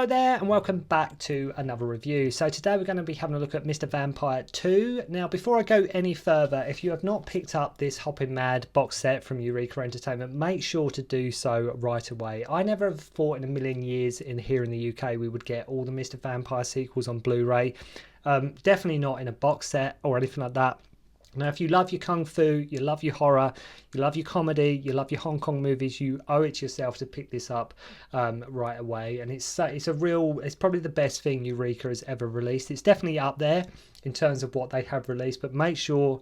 Hello there and welcome back to another review. So today we're going to be having a look at Mr. Vampire 2. Now before I go any further, if you have not picked up this Hoppin' Mad box set from Eureka Entertainment, make sure to do so right away. I never thought in a million years here in the UK we would get all the Mr. Vampire sequels on Blu-ray. Definitely not in a box set or anything like that. Now, if you love your kung fu, you love your horror, you love your comedy, you love your Hong Kong movies, you owe it to yourself to pick this up right away. And it's probably the best thing Eureka has ever released. It's definitely up there in terms of what they have released, but make sure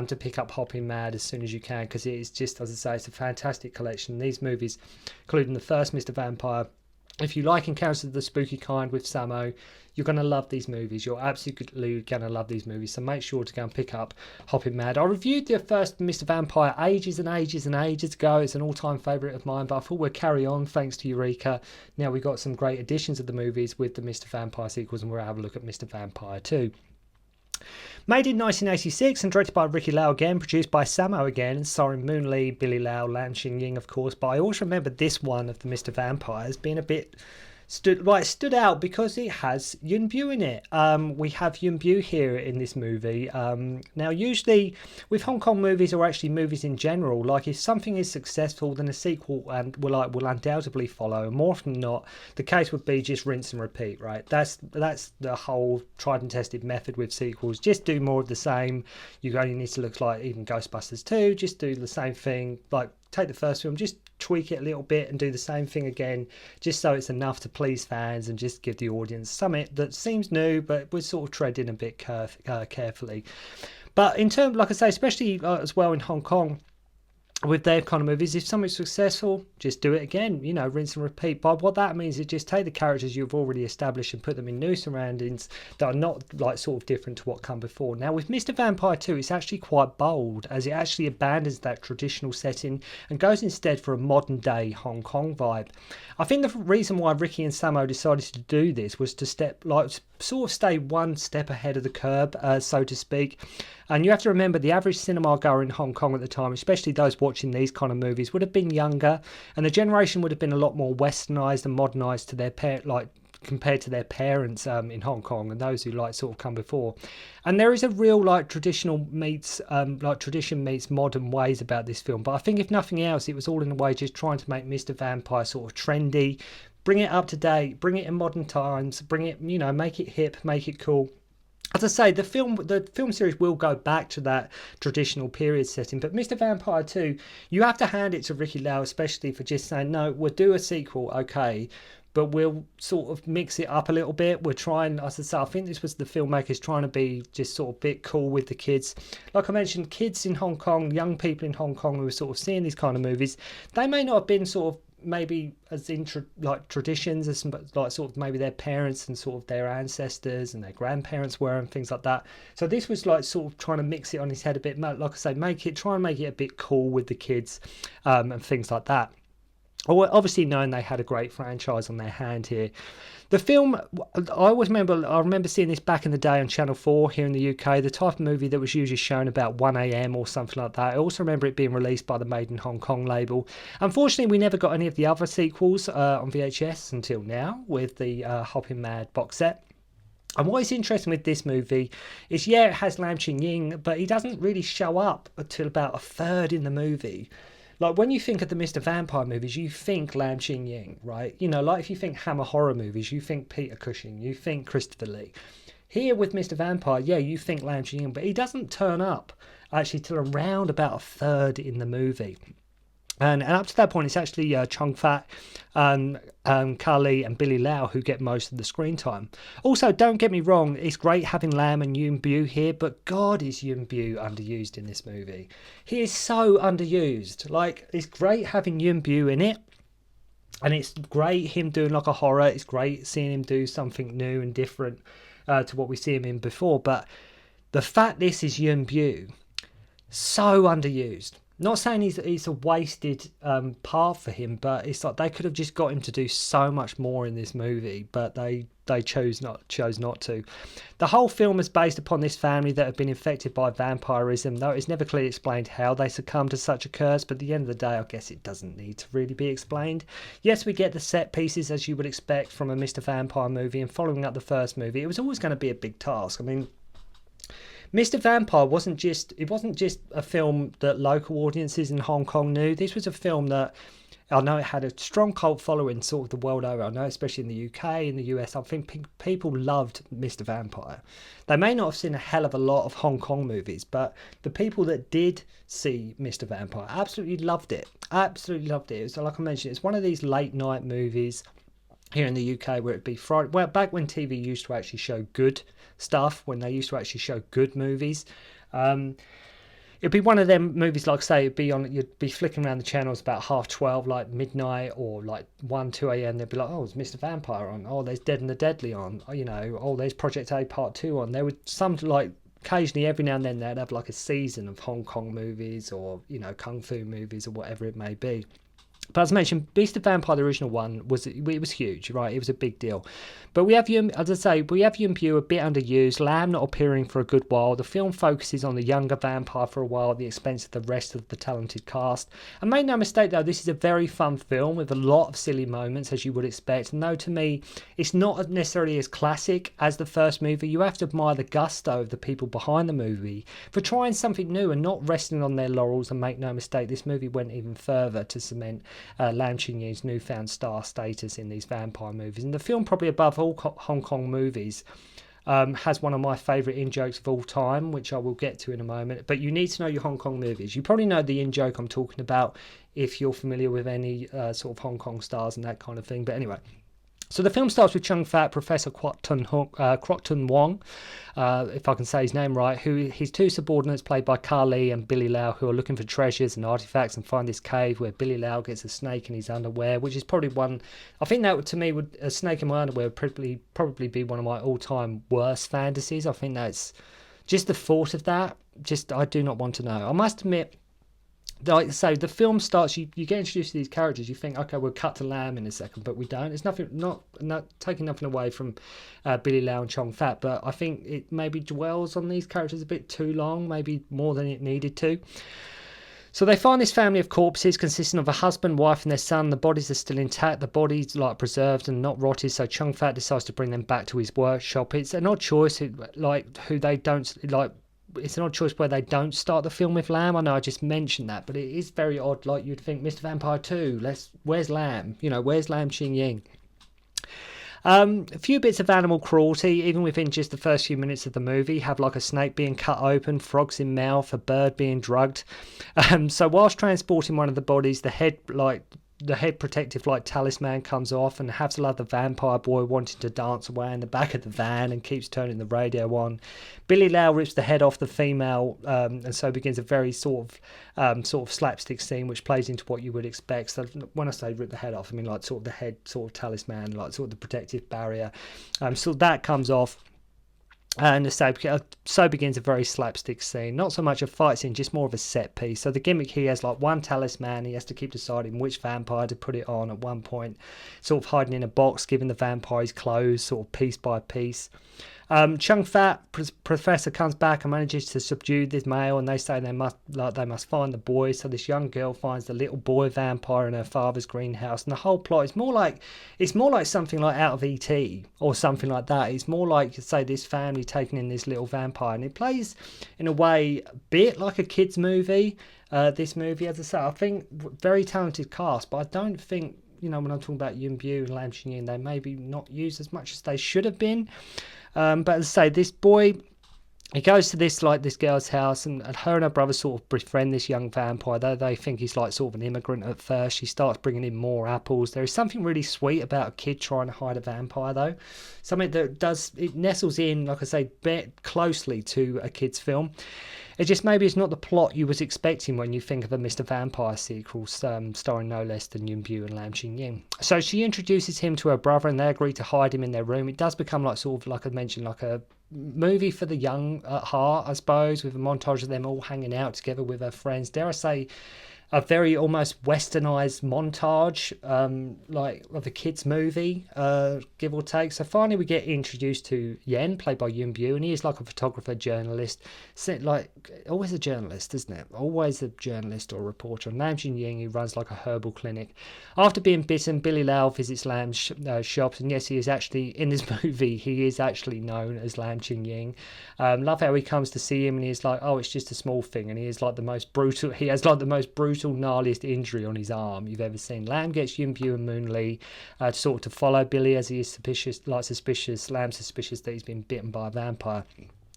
to pick up Hoppin' Mad as soon as you can, because it is just, as I say, it's a fantastic collection. These movies, including the first Mr. Vampire. If you like Encounters of the Spooky Kind with Samo, you're going to love these movies. You're absolutely going to love these movies. So make sure to go and pick up Hoppin' Mad. I reviewed the first Mr. Vampire ages and ages ago. It's an all-time favourite of mine, but I thought we'd carry on thanks to Eureka. Now we've got some great additions of the movies with the Mr. Vampire sequels, and we'll have a look at Mr. Vampire 2. Made in 1986 and directed by Ricky Lau again, produced by Samo again, and starring Moon Lee, Billy Lau, Lam Ching-ying, of course. But I always remember this one of the Mr. Vampires being a bit stood out because it has Yuen Biao in it. We have Yuen Biao here in this movie. Now, usually with Hong Kong movies, or actually movies in general, like if something is successful, then a sequel will undoubtedly follow. And more often than not, the case would be just rinse and repeat, right? That's the whole tried and tested method with sequels. Just do more of the same. You only need to look like even Ghostbusters 2. Just do the same thing. Like take the first film, just tweak it a little bit and do the same thing again, just so it's enough to please fans and just give the audience something that seems new, but we're sort of treading a bit carefully. But in terms, like I say, especially as well in Hong Kong, with their kind of movies, if something's successful, just do it again, you know, rinse and repeat. But what that means is just take the characters you've already established and put them in new surroundings that are not like sort of different to what come before. Now with Mr. Vampire 2, it's actually quite bold, as it actually abandons that traditional setting and goes instead for a modern day Hong Kong vibe. I think the reason why Ricky and Samo decided to do this was to sort of stay one step ahead of the curve, so to speak. And you have to remember, the average cinema goer in Hong Kong at the time, especially those watching these kind of movies, would have been younger, and the generation would have been a lot more westernized and modernized to their compared to their parents in Hong Kong and those who sort of come before. And there is a real tradition meets modern ways about this film. But I think if nothing else, it was all in a way just trying to make Mr. Vampire sort of trendy, bring it up to date, bring it in modern times, bring it, you know, make it hip, make it cool. As I say, the film series will go back to that traditional period setting, but Mr. Vampire 2, you have to hand it to Ricky Lau, especially for just saying, no, we'll do a sequel, okay, but we'll sort of mix it up a little bit. We're trying, as I say, I think this was the filmmakers trying to be just sort of a bit cool with the kids. Like I mentioned, kids in Hong Kong, young people in Hong Kong who were sort of seeing these kind of movies, they may not have been sort of maybe as into traditions as sort of maybe their parents and sort of their ancestors and their grandparents were and things like that. So this was sort of trying to mix it on his head a bit, like I say, try and make it a bit cool with the kids and things like that. Obviously knowing they had a great franchise on their hand here. The film, I remember seeing this back in the day on Channel 4 here in the UK, the type of movie that was usually shown about 1 a.m. or something like that. I also remember it being released by the Made in Hong Kong label. Unfortunately, we never got any of the other sequels on VHS until now with the Hoppin' Mad box set. And what is interesting with this movie is, yeah, it has Lam Ching-ying, but he doesn't really show up until about a third in the movie. Like, when you think of the Mr. Vampire movies, you think Lam Ching-ying, right? You know, like if you think Hammer horror movies, you think Peter Cushing, you think Christopher Lee. Here with Mr. Vampire, yeah, you think Lam Ching-ying, but he doesn't turn up actually till around about a third in the movie. And up to that point, it's actually Chung, Carly and Billy Lau who get most of the screen time. Also, don't get me wrong, it's great having Lam and Yuen Biao here, but God, is Yuen Biao underused in this movie. He is so underused. Like, it's great having Yuen Biao in it, and it's great him doing like a horror. It's great seeing him do something new and different to what we see him in before. But the fact this is Yuen Biao, so underused. not saying he's a wasted part for him, but it's like they could have just got him to do so much more in this movie, but they chose not to. The whole film is based upon this family that have been infected by vampirism, though it's never clearly explained how they succumbed to such a curse, but at the end of the day I guess it doesn't need to really be explained. Yes, we get the set pieces as you would expect from a Mr. Vampire movie, and following up the first movie it was always going to be a big task. I mean, Mr. Vampire wasn't just a film that local audiences in Hong Kong knew. This was a film that I know it had a strong cult following sort of the world over. I know especially in the UK, in the US, I think people loved Mr. Vampire. They may not have seen a hell of a lot of Hong Kong movies, but the people that did see Mr. Vampire absolutely loved it. Absolutely loved it. So like I mentioned, it's one of these late night movies here in the UK where it'd be Friday. Well, back when TV used to actually show good stuff, when they used to actually show good movies, it'd be one of them movies, like I say, you'd be flicking around the channels about 12:30, like midnight, or like 2 a.m. They'd be like, oh, there's Mr. Vampire on, oh, there's Dead and the Deadly on, you know, oh, there's Project A Part 2 on. There would occasionally, every now and then, they'd have like a season of Hong Kong movies, or, you know, kung fu movies, or whatever it may be. But as I mentioned, Beast of Vampire, the original one, was huge, right? It was a big deal. But we have Yuen Biao a bit underused, Lam not appearing for a good while. The film focuses on the younger vampire for a while at the expense of the rest of the talented cast. And make no mistake though, this is a very fun film with a lot of silly moments, as you would expect. And though to me, it's not necessarily as classic as the first movie, you have to admire the gusto of the people behind the movie for trying something new and not resting on their laurels. And make no mistake, this movie went even further to cement Lam Ching-ying's newfound star status in these vampire movies. And the film, probably above all Hong Kong movies, has one of my favourite in-jokes of all time, which I will get to in a moment. But you need to know your Hong Kong movies. You probably know the in-joke I'm talking about if you're familiar with any sort of Hong Kong stars and that kind of thing. But anyway, so the film starts with Chung Fat, Professor Crocton Wong, if I can say his name right, who his two subordinates, played by Carly and Billy Lau, who are looking for treasures and artifacts and find this cave where Billy Lau gets a snake in his underwear, which is probably one, I think that to me, a snake in my underwear would probably be one of my all-time worst fantasies. I think that's just the thought of that. I do not want to know. I must admit, like I say, the film starts, you get introduced to these characters, you think, okay, we'll cut to Lam in a second, but we don't. It's nothing, not taking nothing away from Billy Lau and Chung Fat, but I think it maybe dwells on these characters a bit too long, maybe more than it needed to. So they find this family of corpses consisting of a husband, wife and their son. The bodies are still intact, the bodies like preserved and not rotted, so Chung Fat decides to bring them back to his workshop. It's an odd choice, it's an odd choice where they don't start the film with Lam. I know I just mentioned that, but it is very odd. Like, you'd think Mr. Vampire 2, where's Lam? You know, where's Lam Ching-ying? A few bits of animal cruelty, even within just the first few minutes of the movie. Have like a snake being cut open, frogs in mouth, a bird being drugged. So whilst transporting one of the bodies, the head protective talisman comes off, and has the vampire boy wanting to dance away in the back of the van and keeps turning the radio on. Billy Lau rips the head off the female, and so begins a very sort of slapstick scene, which plays into what you would expect. So when I say rip the head off, I mean like sort of the head sort of talisman, like sort of the protective barrier. So that comes off. And so begins a very slapstick scene. Not so much a fight scene, just more of a set piece. So the gimmick, he has like one talisman. He has to keep deciding which vampire to put it on at one point. Sort of hiding in a box, giving the vampire his clothes, sort of piece by piece. Chung Fat Professor comes back and manages to subdue this male, and they say they must find the boy. So this young girl finds the little boy vampire in her father's greenhouse, and the whole plot is more like something like out of E.T. or something like that. It's more like, say, this family taking in this little vampire, and it plays in a way a bit like a kids movie. This movie, as I say, I think very talented cast, but I don't think, you know, when I'm talking about Yuen Biao and Lam Ching-ying, they maybe not used as much as they should have been. But as I say, this boy, he goes to this girl's house, and her and her brother sort of befriend this young vampire. They think he's like sort of an immigrant at first. She starts bringing in more apples. There is something really sweet about a kid trying to hide a vampire, though. Something that it nestles in, like I say, closely to a kid's film. It just maybe it's not the plot you was expecting when you think of a Mr. Vampire sequel starring no less than Yuen Biao and Lam Ching-ying. So she introduces him to her brother, and they agree to hide him in their room. It does become like sort of, like I mentioned, like a movie for the young at heart, I suppose, with a montage of them all hanging out together with their friends. Dare I say, a very almost westernized montage, like of a kids' movie, give or take. So finally we get introduced to Yen, played by Yuen Biao, and he is like a photographer, journalist, like always a journalist, isn't it? Always a journalist or reporter. And Lam Ching-ying, who runs like a herbal clinic. After being bitten, Billy Lau visits Lam's shops, and yes, he is actually in this movie. He is actually known as Lam Ching-ying. Love how he comes to see him, and he's like, "Oh, it's just a small thing," and he is like the most brutal. He has like the most brutal, gnarliest injury on his arm you've ever seen. Lam gets Yuen Biao and Moon Lee to follow Billy, as he is suspicious. Lam's suspicious that he's been bitten by a vampire.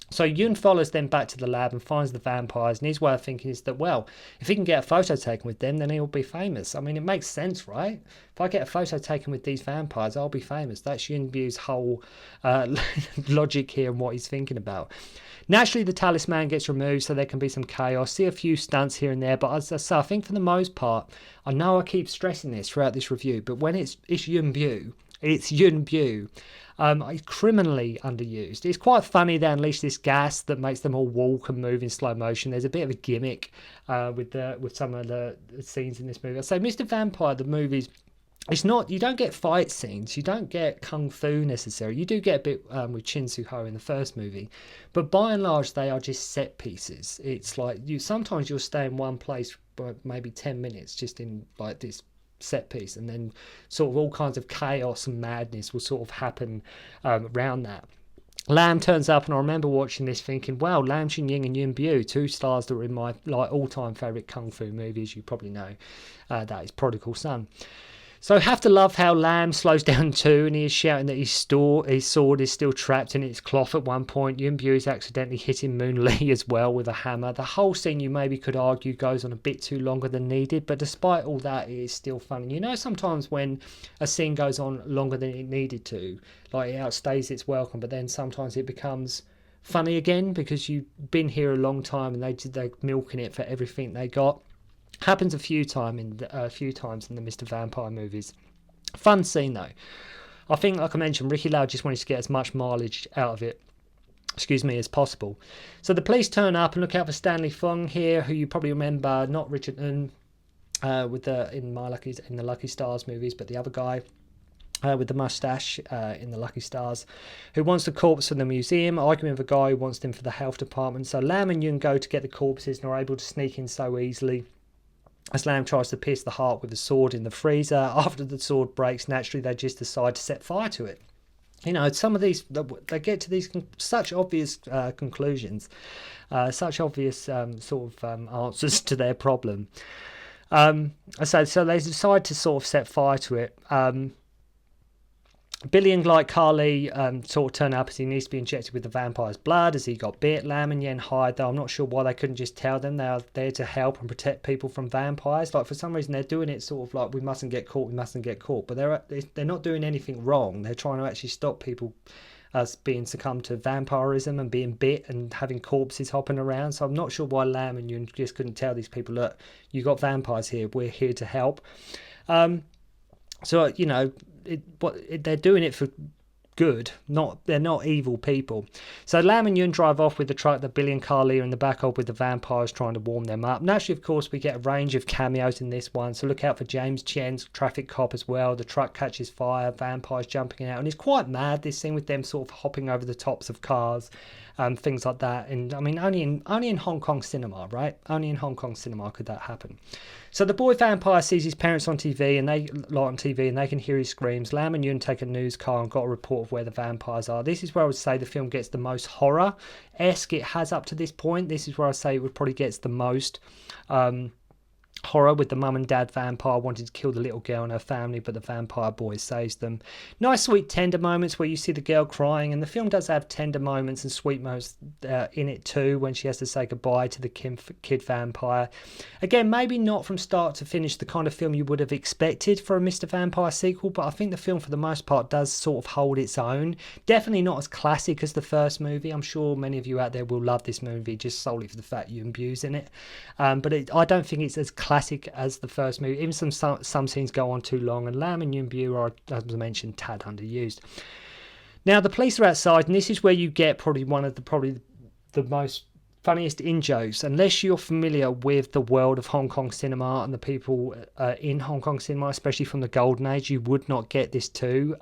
So Yuen follows them back to the lab and finds the vampires, and his way of thinking is that, well, if he can get a photo taken with them, then he'll be famous. I mean, it makes sense, right? If I get a photo taken with these vampires, I'll be famous. That's Yuen Biao's whole logic here and what he's thinking about. Naturally, the talisman gets removed, so there can be some chaos. See a few stunts here and there, but as I say, I think for the most part, I know I keep stressing this throughout this review, but when it's Yuen Biao, it's Yuen Biao. It's criminally underused. It's quite funny they unleash this gas that makes them all walk and move in slow motion. There's a bit of a gimmick with some of the scenes in this movie. So Mr. Vampire, the movies, it's not, you don't get fight scenes, you don't get kung fu necessarily. You do get a bit with Chin Su Ho in the first movie, but by and large they are just set pieces. It's like sometimes you'll stay in one place for maybe 10 minutes just in like this set piece, and then sort of all kinds of chaos and madness will sort of happen around that. Lam turns up, and I remember watching this thinking, wow, Lam Ching-ying and Yuen Biao, two stars that were in my like all-time favourite kung fu movies. You probably know that is Prodigal Son. So I have to love how Lam slows down too, and he is shouting that his sword is still trapped in its cloth at one point. Yuen Biao is accidentally hitting Moon Lee as well with a hammer. The whole scene, you maybe could argue, goes on a bit too longer than needed, but despite all that, it is still fun. And you know, sometimes when a scene goes on longer than it needed to, like it outstays its welcome, but then sometimes it becomes funny again because you've been here a long time and they're milking it for everything they got. Happens a few times in the Mr. Vampire movies. Fun scene though. I think, like I mentioned, Ricky Lau just wanted to get as much mileage out of it, as possible. So the police turn up and look out for Stanley Fung here, who you probably remember, not Richard Ng, in the Lucky Stars movies, but the other guy. With the mustache in the Lucky Stars, who wants the corpse from the museum, arguing with a guy who wants them for the health department. So Lam and Yuen go to get the corpses and are able to sneak in so easily, as Lam tries to pierce the heart with a sword in the freezer. After the sword breaks, naturally they just decide to set fire to it. You know, some of these, they get to these such obvious conclusions, such obvious answers to their problem. So they decide to sort of set fire to it. Billy and like Carly sort of turn up as he needs to be injected with the vampire's blood as he got bit. Lam and Yen hide, though I'm not sure why they couldn't just tell them they are there to help and protect people from vampires. Like, for some reason they're doing it sort of like, we mustn't get caught, but they're not doing anything wrong. They're trying to actually stop people as being succumbed to vampirism and being bit and having corpses hopping around. So I'm not sure why Lam and Yen just couldn't tell these people, look, you got vampires here, we're here to help. So, you know, they're doing it for good, they're not evil people. So Lam and Yuen drive off with the truck that Billy and Carly are in the back of, with the vampires trying to warm them up. Naturally, of course, we get a range of cameos in this one, so look out for James Chen's traffic cop as well. The truck catches fire, vampires jumping out, and it's quite mad, this scene with them sort of hopping over the tops of cars, things like that. And I mean, only in Hong Kong cinema, right? Only in Hong Kong cinema could that happen. So the boy vampire sees his parents on TV, and they can hear his screams. Lam and Yuen take a news car and got a report of where the vampires are. This is where I would say the film gets the most horror-esque it has up to this point. This is where I say it would probably gets the most horror, with the mum and dad vampire wanting to kill the little girl and her family, but the vampire boy saves them. Nice sweet tender moments where you see the girl crying, and the film does have tender moments and sweet moments in it too, when she has to say goodbye to the kid vampire. Again, maybe not from start to finish the kind of film you would have expected for a Mr. Vampire sequel, but I think the film for the most part does sort of hold its own. Definitely not as classic as the first movie. I'm sure many of you out there will love this movie just solely for the fact Yuen Biao's in it, but I don't think it's as classic as the first movie. Even some scenes go on too long, and Lam and Yuen Biao are, as I mentioned, tad underused. Now the police are outside, and this is where you get probably one of the most funniest in-jokes. Unless you're familiar with the world of Hong Kong cinema and the people in Hong Kong cinema, especially from the golden age, you would not get this too.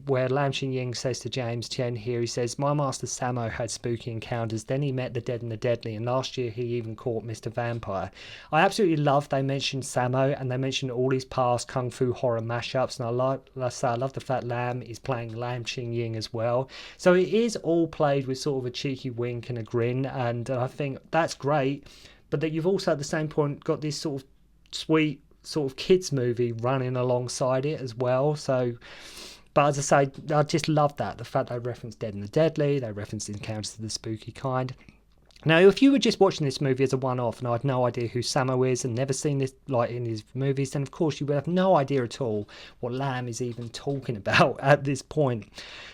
Where Lam Ching-ying says to James Chen here, he says, "My master Samo had spooky encounters, then he met the dead and the deadly, and last year he even caught Mr. Vampire." I absolutely love they mentioned Samo, and they mentioned all his past kung fu horror mashups, and I love the fact Lam is playing Lam Ching-ying as well. So it is all played with sort of a cheeky wink and a grin, and I think that's great. But that you've also at the same point got this sort of sweet sort of kids movie running alongside it as well. So, but as I say, I just love that, the fact they reference Dead and the Deadly, they reference Encounters of the Spooky Kind. Now, if you were just watching this movie as a one-off and I had no idea who Samo is and never seen this like in his movies, then of course you would have no idea at all what Lam is even talking about at this point.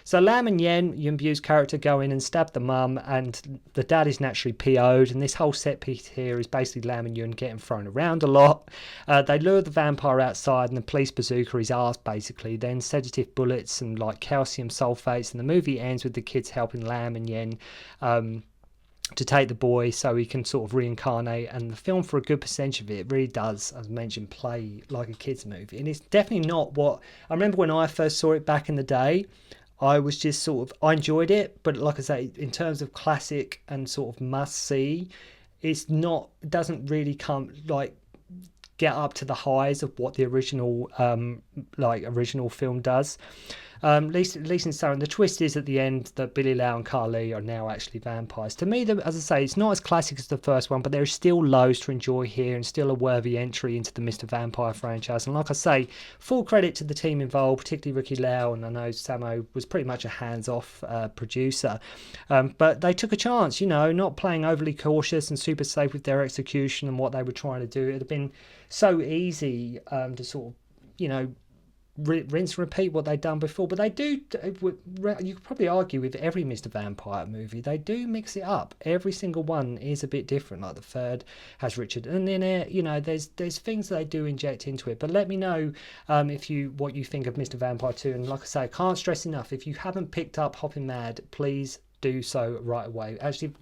So Lam and Yuen Biao's character go in and stab the mum, and the dad is naturally PO'd, and this whole set piece here is basically Lam and Yuen getting thrown around a lot. They lure the vampire outside and the police bazooka his arse basically, then sedative bullets and like calcium sulfates, and the movie ends with the kids helping Lam and Yuen to take the boy so he can sort of reincarnate, and the film for a good percentage of it really does, as mentioned, play like a kids movie. And it's definitely not what I remember when I first saw it back in the day. I was just sort of, I enjoyed it, but like I say, in terms of classic and sort of must see, it's not, it doesn't really come like get up to the highs of what the original original film does. At least in Siren, the twist is at the end that Billy Lau and Carly are now actually vampires. To me, as I say, it's not as classic as the first one, but there are still loads to enjoy here and still a worthy entry into the Mr. Vampire franchise. And like I say, full credit to the team involved, particularly Ricky Lau, and I know Samo was pretty much a hands-off producer. But they took a chance, not playing overly cautious and super safe with their execution and what they were trying to do. It would have been so easy to sort of, rinse and repeat what they'd done before, but they do. You could probably argue with every Mr. Vampire movie, they do mix it up. Every single one is a bit different. Like the third has Richard in it. There's things they do inject into it. But let me know what you think of Mr. Vampire 2. And like I say, I can't stress enough, if you haven't picked up Hoppin' Mad, please do so right away. Actually,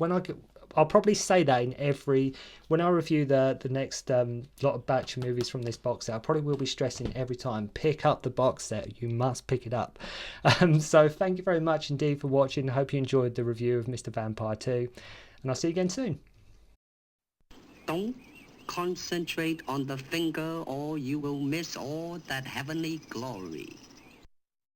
I'll probably say that when I review the next lot of batch of movies from this box set, I probably will be stressing every time, pick up the box set. You must pick it up. So thank you very much indeed for watching. I hope you enjoyed the review of Mr. Vampire 2, and I'll see you again soon. Don't concentrate on the finger or you will miss all that heavenly glory.